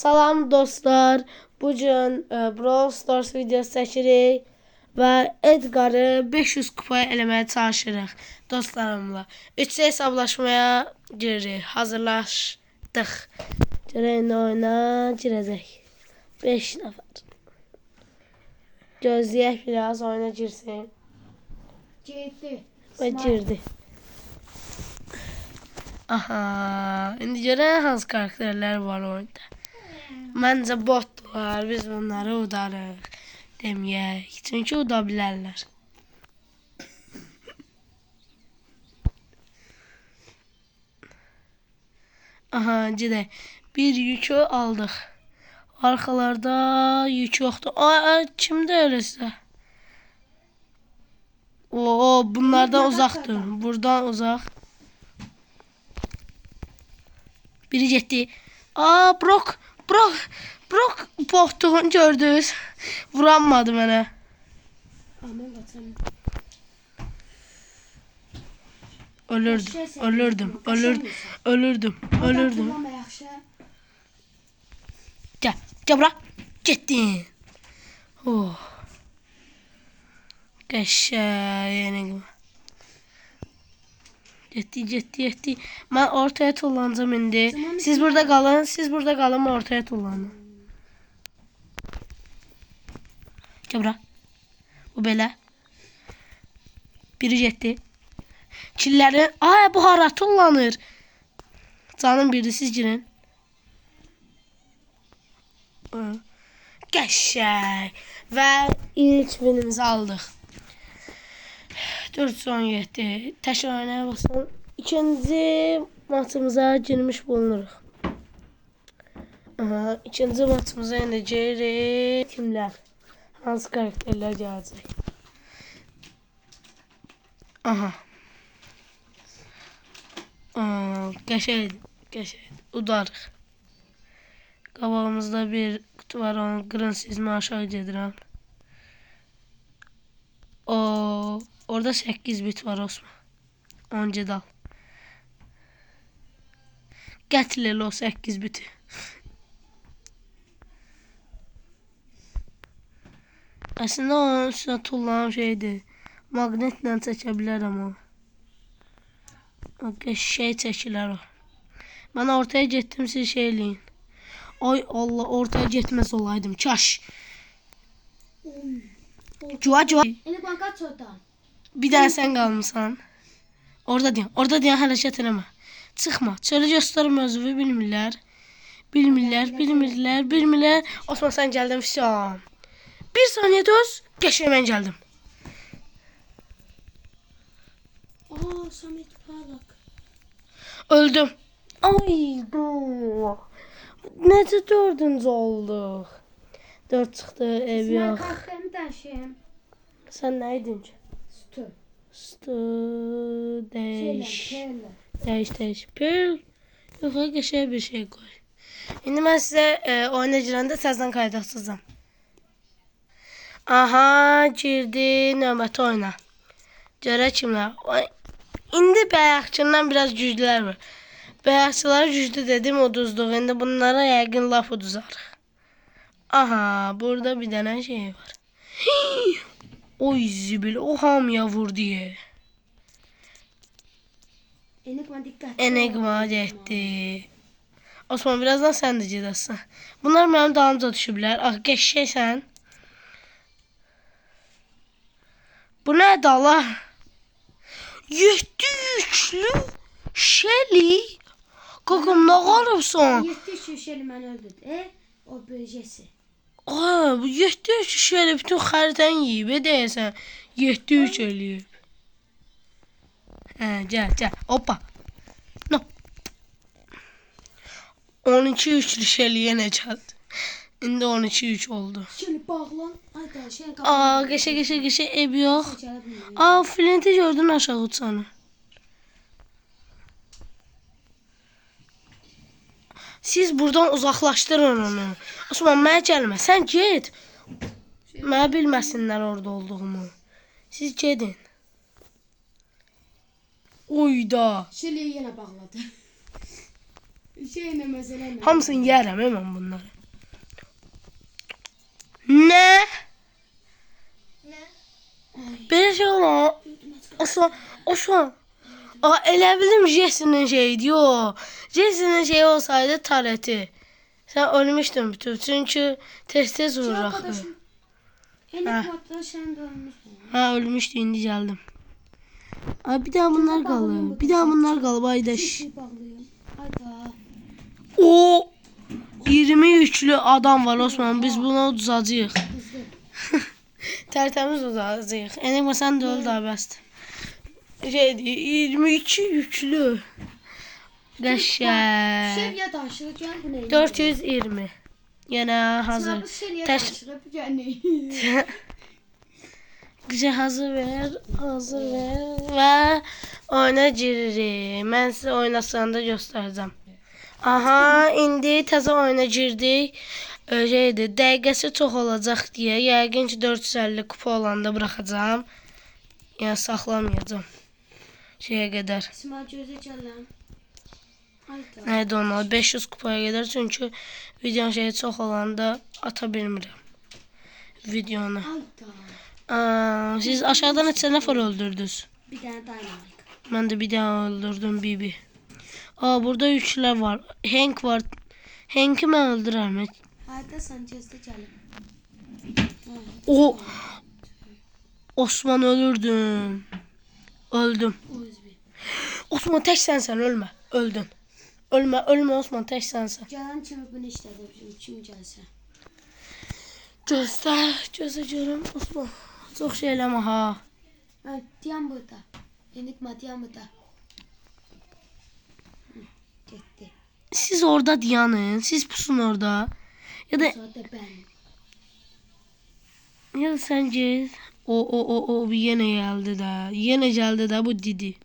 Salam dostlar. Bugün Brawl Stars videosu çəkirik və Edgar'ı 500 kupaya eləməyə çalışırıq dostlarımla. 3 hesablaşmaya giririk. Hazırlaşdıq. Görək nə oyuna girəcək. 5 nəfər. Gözləyək biraz oyuna girsin. Girdi. Və girdi. Aha, indi görək hansı karakterlər var oyunda. Məncə botlar, biz onları udarıq deməyək. Çünki uda bilərlər. Aha, gedək. Bir yükü aldıq. Arxalarda yük yoxdur. Kimdə öyləsə? Bunlardan uzaq durun. Buradan uzaq. Biri getdi. Brock botduğunu gördünüz. Vuranmadı mənə. Ölürdüm. Gel bura. Getdin. Qəşəng. Getdi. Mən ortaya tullanacağım indi. Siz burada qalın. Mən ortaya tullanım. Gel bura. Bu belə. Biri getdi. Killəri. Bu hara tullanır. Canım biri, siz girin. Qəşəng. Və ilk winimizi aldıq. 417. Təşkil oynaya basın. İkinci maçımıza girmiş bulunuruq. İkinci maçımıza indi giririk. Kimlər? Hansı karakterlər gələcək? Qəşəngdir. Udarıq. Qabağımızda bir kutu var, onu qırın, siz mən aşağı gedirəm. Orada 8 bit var Osman. 10 gedal. Gətir elə o 8 biti. Əslində onun üstünə tullanan şeydir. Magnetlə çəkə bilərəm o. Şey çəkilər o. Mən ortaya getdim, siz şey eləyin. Ay Allah, ortaya getməz olaydım. Kaş. Cuva. Bir dənə sən qalmısan. Orada deyən hərəkət eləmə. Çıxma. Çölə göstərim özünü, bilmirlər. Osman sən gəldin, fisan. Bir saniyə döz. Qəşəng mən gəldim. Samet parlak. Öldüm. Ay bu. Necə 4-cü olduq? 4 çıxdı, ev yox. Mən karakterimi dəyişim. Sən nə idin ki? Stu Değiş. Pearl. Yox, qəşəng bir şey qoy. İndi mən sizə oyuna girəndə təzədən kayıt açacağam. Aha, girdi növbəti oyuna. Görək kimlər. İndi bayaqçından biraz güclülər var. Bayaqçılara güclü dedim, uduzduq. İndi bunlara yəqin laf uduzarıq. Aha, burada bir dənə şey var. Oy zibil, o hamıya vurdu ye. Enigma getdi. Osman, birazdan sən də gedəsən. Bunlar mənim dalımca düşüblər. Qəşəksən. Bu nədir Allah? 7 yüklü Shelly. Qaqam, nə qalırsan? 7 yüklü Shelly mən öldürdü. O bölgesi. Bu 7 yüklü Shelly bütün xəritəni yiyib. Deyəsən 7 yüklü eləyib. Gəl. Hoppa. No. 12 yüklü Shelly'yə nə gəldi? İndi 12 yük oldu. Shelly bağlan. Qəşəng ev yox. Flinti gördün aşağı uçanı. Siz buradan uzaqlaşdırın onu. Osman, mənə gəlmə. Sən get. Mənə bilməsinlər orada olduğumu. Siz gedin. Oyda. Shelly'yi yenə bağladı. Şeylə məsələn. Hamısını yərəm mən bunları. Ne? Ne? Belə şey ola. Osman. Aa, elə bilim Jesse'nin şeydi o. Jesse'nin şeyi olsaydı tareti. Sen ölmüştün bütün. Çünkü tez vurur axı. Arkadaşım. Enigma'da sen de ölmüşsün. Ha ölmüştü indi geldim. Abi bir daha bunlar kalır. Bir daha bunlar kalır aydaş. Şişi bağlayayım. Hayda. O 23'lü adam var Osman. Biz bunu uzacağıq. Hızlı. Tertemiz uzacağıq. Enigma sen de öl daha best. Şey 22 yüklü. Qəşəng. Seviye daşırken bu ne? 420. Yenə hazır. Sınavı seviye Təş- daşırıp yani. Güzel hazır ver. Hazır ver. Və oyuna giririk. Mən sizə oynasanda göstərəcəm. Aha, indi təzə oyuna girdik. Şeydir, dəqiqəsi çox olacaq deyə yəqin ki 450 kupa olanda buraxacağam. Yəni saxlamayacağam. Şeyə qədər. İsmail gözü çalan. Hayda. Nədir olmalı? 500 kupaya qədər çünki videonun şeyi çox olanda ata bilmirəm. Videonu. Hayda. Siz aşağıdan neçə nəfər öldürdünüz? Bir tane dynamik. Mən də bir dənə öldürdüm Bibi. Burada üçlər var. Hank var. Hank'i mən öldürərəm. Hayda sen gözü çalan. O Osman ölürdüm. Öldüm. Özbek. Osman tək sənsən, ölmə. Öldün. Ölmə Osman, tək sənsən. Gelen kimi bunu işledi bizim kim gelse. Gözlə görüm Osman. Çox şey eləmə ha. Ha, diyan burada. Enigma diyan burada. Gitti. Siz orada dayanın. Siz pusun orada. Ya da ben. sen gez. O bir yenə gəldi də. Yenə gəldi də bu Didi.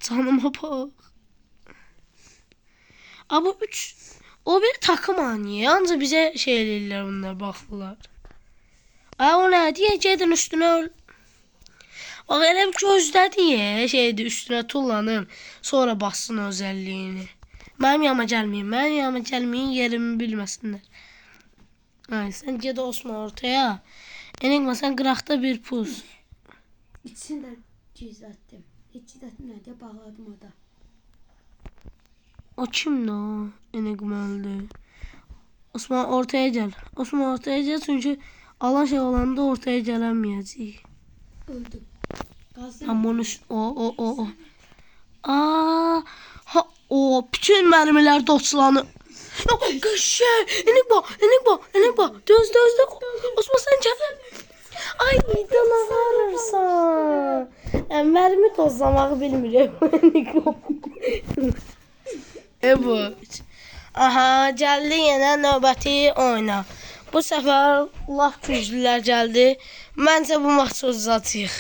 Canıma bak. Ama 3 o bir takım anı. Ancaq bizə şey eləyirlər bunlar baxırlar. O nə deyə gedin üstünə öl. Bak elə bir gözlədi ya şeydi üstünə tullanım. Sonra bassın özəlliyini. Mənim yanıma gəlməyin, yerimi bilməsinlər. Ay sen ged Osman ortaya. Enigma sen qıraqda bir puz. İçini de gizlettim. Hiç gizlettim nerede bağladım o da. O kimdi o? Enigma öldü. Osman ortaya gel. Osman ortaya gel çünkü alan şey olanda ortaya gələməyəcək. Öldüm. Gazlı. Amma onun o. Ha o bütün mermiler doçlanı. Qəşəng. Enigma. Döz. Osman sen gel. Ay midana ağrırsan. Mermi tozlamağı bilmirəm. Enigma. Evet. Aha geldi yenə növbəti oyuna. Bu səfər laf güclülər gəldi. Məncə bu maçı uzatıyıq.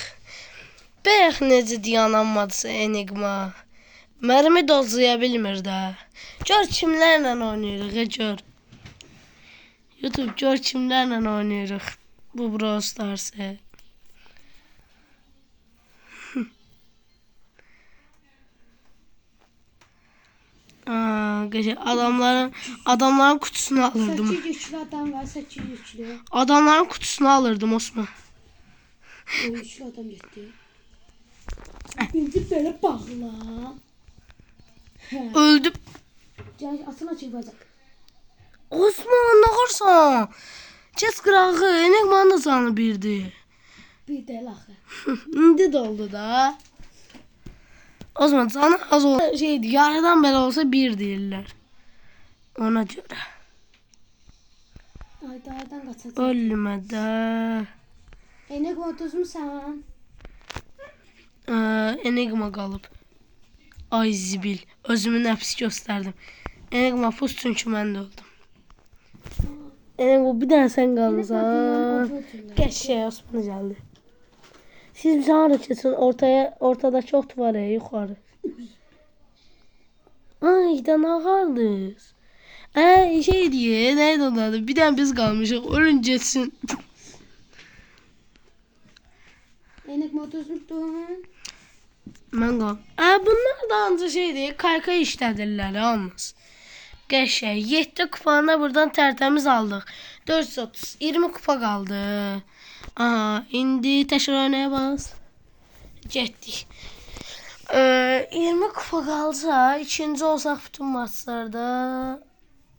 Bəyək necə dayanamadısa Enigma. Mərmi dozlaya bilmir də. Gör kimlərlə oynayırıq, gör. YouTube gör kimlərlə oynayırıq. Bu Brawl Stars'ı. Adamların kutusunu alırdım. 8 güçlü adam var 8 güçlü. Adamların kutusunu alırdım Osman. O güçlü adam gitti. Bildi böyle bağla. Öldüm. Gel atına çıkacak. Osman ne olursan. Kes qırağı, Enigmanın da canı birdi. Bir de laxı. İndi doldu da. Osman canı az olsa şeydi, yarıdan belə olsa bir deyirlər. Ona görə. Ay dağdan kaçacak. Ölmə də. Enigma düzmüsən? Enigma qalıb. Ay zibil. Özümü nəfis göstərdim. Enigma pus çünki mən də öldüm. Enigma bir dənə sən qalırsan. Qəşəng Osman gəldi. Siz bir hara keçin? Ortadakı ot var ya yuxarı. Ay dən ağardınız. Şey diye neydi onun adı? Bir dənə biz qalmışıq. Ölün geçsin. Enigma düzmüsün? Mən qal. Bunlar da ancaq şey deyil. Kaykay işlədirlər yalnız. Qəşəng. 7 kupanı buradan tərtəmiz aldıq. 430. 20 kupa qaldı. Aha, indi təkrar oynaya bas. Getdik. 20 kupa qalsa, ikinci olsaq bütün maçlarda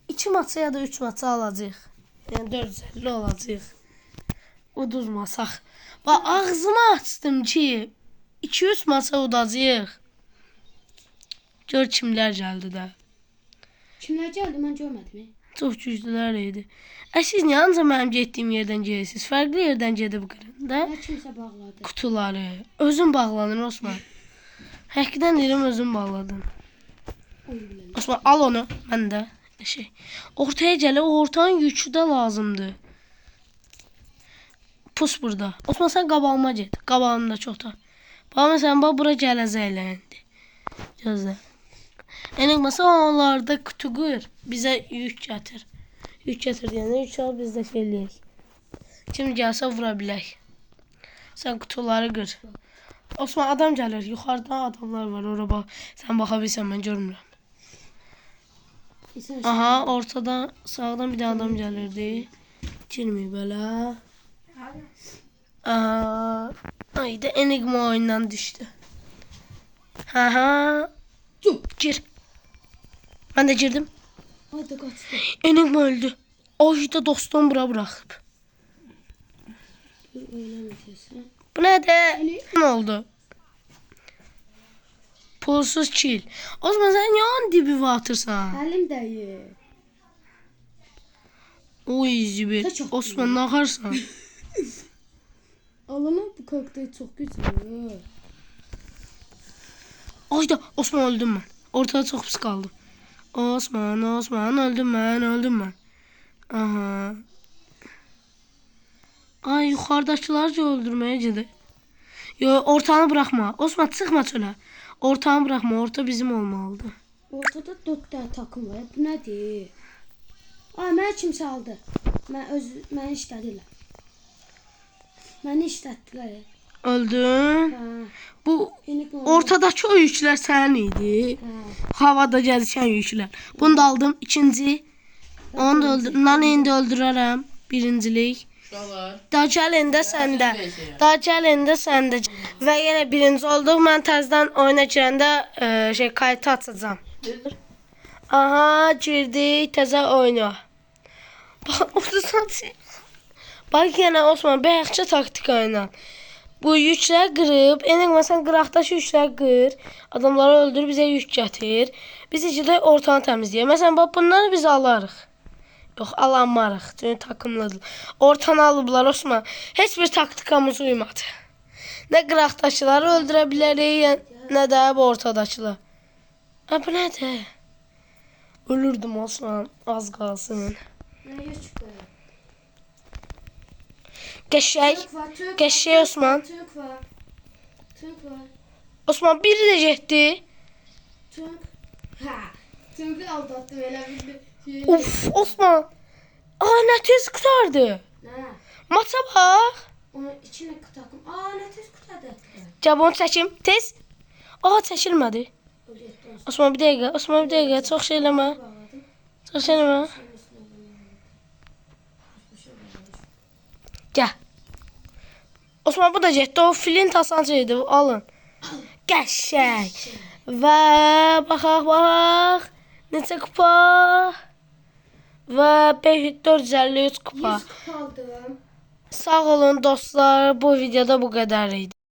2 maça ya da 3 maça alacağıq. Yəni 450 olacaq. Uduzmasaq. Bax, ağzımı açdım ki 200 maça udacağıq. Gör kimlər gəldi də. Kimlər gəldi? Mən görmədim. Çox güclülər idi. Siz niyə ancaq mənim getdiyim yerdən gedirsiniz? Fərqli yerdən gedib qırında. Nə kimsə bağladı. Kutuları. Özün bağladın Osman. Həqiqdən deyirəm özün bağladın. Oy biləndə. Osman al onu. Mən də. Ortaya gələ, o ortanın yükü də lazımdır. Pus burada. Osman sən qabağıma get. Qabağımda çox da. Bax məsələn, bax bura gələcəklər indi. Gözlə. Yəni məsələn onlarda kutu qır, bizə yük gətir. Yük gətir deyəndə yük al biz də şey eləyək. Kim gəlsə vura bilək. Sən kutuları qır. Osman adam gəlir. Yuxarıda adamlar var. Ora bax. Sən baxa bilsən, mən görmürəm. Aha, ortada sağdan bir də adam gəlirdi. Girməyib belə. Aha. Ayda Enigma oyundan düşdü. Aha. Gir. Ben de girdim. Hadi qaçdı. Enigma öldü. Ayda dostum bura bırakıp. Oynamayacaqsan. Bu ne de? Ne oldu? Pulsuz kill. O zaman sen yan dibi atırsan. Əlim dəyir. Oy zibi. Çok Osman ne akarsan? Allah'ım bu kokteyl çok güzel. Ayda Osman öldüm ben. Ortada çok pis kaldım. Osman öldüm ben. Aha. Ay yukarıdakiler öldürmeye gidiyor. Yo ortanı bırakma. Osman çıkma çöle. Ortanı bırakma. Orta bizim olmalıdı. Ortada 4 tane takım var. Bu nədir? Ay mənə kimsə aldı. Məni işlədilər. Məni işlətdilər. Öldün. Hə. Bu Enigma ortadaki o yükler senin idi. Hə. Havada gezişen yükler. Bunu da aldım. İkinci. Onu da öldür. Naneni de öldürürüm. Birincilik. Daha gəlində səndə. Daha gəlində səndə. Və yenə birinci olduq. Mən təzədən oyuna girəndə kayıt açacağım. Aha, girdik təzə oyuna. Bax, orada sanki. Bax yenə Osman bayaqca taktika ilə. Bu yüklər qırıb, Enigma sən qıraqdakı yüklər qır, adamları öldür, bizə yük gətir. Biz içində ortanı təmizləyək. Məsələn, bax bunları biz alarıq. Yox, alamarıq. Çünki takımlıdır. Ortanı alıblar Osman. Heç bir taktikamız uymadı. Nə qıraqdakıları öldürə bilərik, nə də bu ortadakılar. Bu nədir? Ölürdüm Osman, az qalsın. Nəyə çıxdı? Qəşəy Osman. Tünk var. Osman biri də getdi. Tünk. Hə. Tünkü aldatdım elə bildim. Uf Osman. Nə tez qurtardı. Nə? Maça bax. Onun içine takım. Nə tez qurtardı. Gəl onu çəkim. Tez. Çəkilmədi. Osman bir dəqiqə. Çox şey eləmə. Gəl. Osman bu da getdi. O filin tasancı idi. Alın. Qəşəng. Və baxaq. Neçə kupa? Və 453 kupa. 100 kupa aldım. Sağ olun dostlar. Bu videoda bu qədər idi.